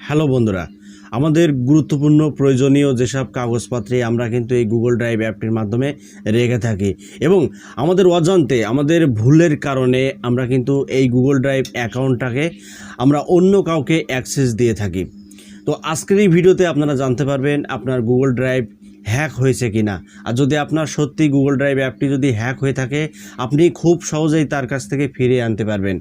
Hello বন্ধুরা, আমাদের গুরুত্বপূর্ণ প্রয়োজনীয় যেসব কাগজপত্রে আমরা কিন্তু এই গুগল ড্রাইভ অ্যাপটির মাধ্যমে রেখে থাকি এবং আমাদের অজান্তে আমাদের ভুলের কারণে আমরা কিন্তু এই গুগল ড্রাইভ অ্যাকাউন্টটাকে আমরা অন্য কাউকে অ্যাক্সেস দিয়ে থাকি। তো আজকের এই ভিডিওতে আপনারা জানতে পারবেন আপনার গুগল ড্রাইভ হ্যাক হয়েছে কিনা, আর যদি আপনার সত্যি গুগল ড্রাইভ অ্যাপটি যদি হ্যাক হয়ে থাকে আপনি খুব সহজেই তার কাছ থেকে ফিরিয়ে আনতে পারবেন।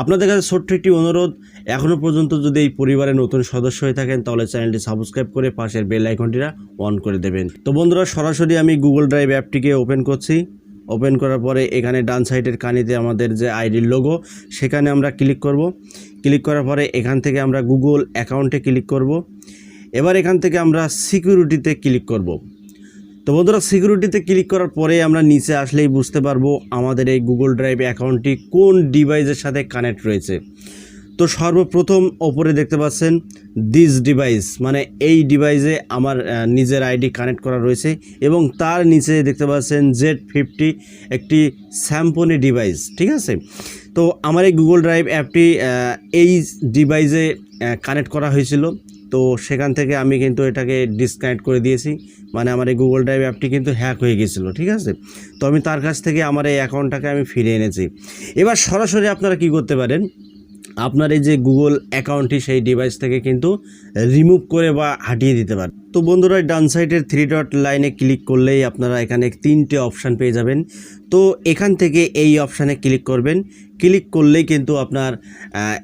আপনাদের কাছে ছোট্ট একটি অনুরোধ, এখনও পর্যন্ত যদি এই পরিবারের নতুন সদস্য হয়ে থাকেন তাহলে চ্যানেলটি সাবস্ক্রাইব করে পাশের বেল আইকনটিটা অন করে দেবেন। তো বন্ধুরা, সরাসরি আমি গুগল ড্রাইভ অ্যাপটিকে ওপেন করছি। ওপেন করার পরে এখানে ডান সাইডের কানিতে আমাদের যে আইডির লোগো সেখানে আমরা ক্লিক করব। ক্লিক করার পরে এখান থেকে আমরা গুগল অ্যাকাউন্টে ক্লিক করব। এবার এখান থেকে আমরা সিকিউরিটিতে ক্লিক করব। তো বন্ধুরা, সিকিউরিটিতে ক্লিক করার পরে আমরা নিচে আসলেই বুঝতে পারবো আমাদের এই গুগল ড্রাইভ অ্যাকাউন্টটি কোন ডিভাইসের সাথে কানেক্ট রয়েছে। তো সর্বপ্রথম ওপরে দেখতে পাচ্ছেন দিস ডিভাইস, মানে এই ডিভাইসে আমার নিজের আইডি কানেক্ট করা রয়েছে এবং তার নিচে দেখতে পাচ্ছেন Z50 একটি স্যামসং ডিভাইস, ঠিক আছে। তো আমার এই গুগল ড্রাইভ অ্যাপটি এই ডিভাইসে কানেক্ট করা হয়েছিল, তো সেখান থেকে আমি কিন্তু এটাকে ডিসকানেক্ট করে দিয়েছি, মানে আমার এই গুগল ড্রাইভ অ্যাপটি কিন্তু হ্যাক হয়ে গেছিলো, ঠিক আছে। তো আমি তার কাছ থেকে আমার এই অ্যাকাউন্টটাকে আমি ফিরিয়ে এনেছি। এবার সরাসরি আপনারা কি করতে পারেন, আপনার এই যে গুগল অ্যাকাউন্টটি সেই ডিভাইস থেকে কিন্তু রিমুভ করে বা হাটিয়ে দিতে পারেন। তো বন্ধুরা, ডান সাইডের 3 ডট লাইনে ক্লিক করলেই আপনারা এখানে 3টে অপশান পেয়ে যাবেন। তো এখান থেকে এই অপশানে ক্লিক করবেন। ক্লিক করলেই কিন্তু আপনার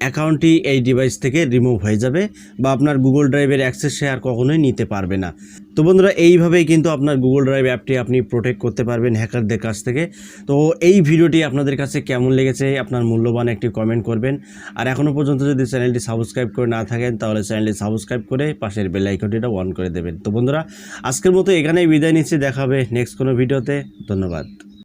অ্যাকাউন্টটি এই ডিভাইস থেকে রিমুভ হয়ে যাবে বা আপনার গুগল ড্রাইভের অ্যাক্সেস সে আর কখনোই নিতে পারবে না। তো বন্ধুরা, এইভাবেই কিন্তু আপনার গুগল ড্রাইভ অ্যাপটি আপনি প্রোটেক্ট করতে পারবেন হ্যাকারদের কাছ থেকে। তো এই ভিডিওটি আপনাদের কাছে কেমন লেগেছে আপনার মূল্যবান একটি কমেন্ট করবেন। আর এখনও পর্যন্ত যদি চ্যানেলটি সাবস্ক্রাইব করে না থাকেন তাহলে চ্যানেলটি সাবস্ক্রাইব করে পাশের বেল আইকনটিটা অন করে দেবেন। তো বন্ধুরা, আজকের মতো এখানেই বিদায় নিচ্ছি, দেখা হবে নেক্সট কোনো ভিডিওতে। ধন্যবাদ।